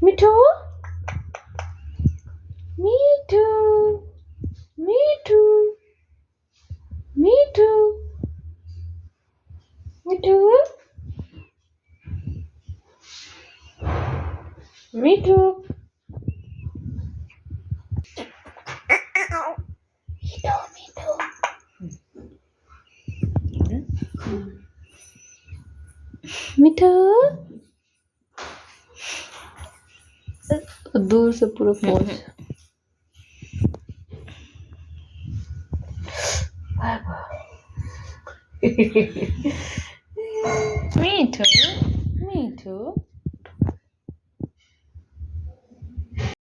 মিঠু, মিঠু, মিঠু, মিঠু, মিঠু, মিঠু, মিঠু, মিঠু। मिठू दूर से पूरा पहुंच মিঠু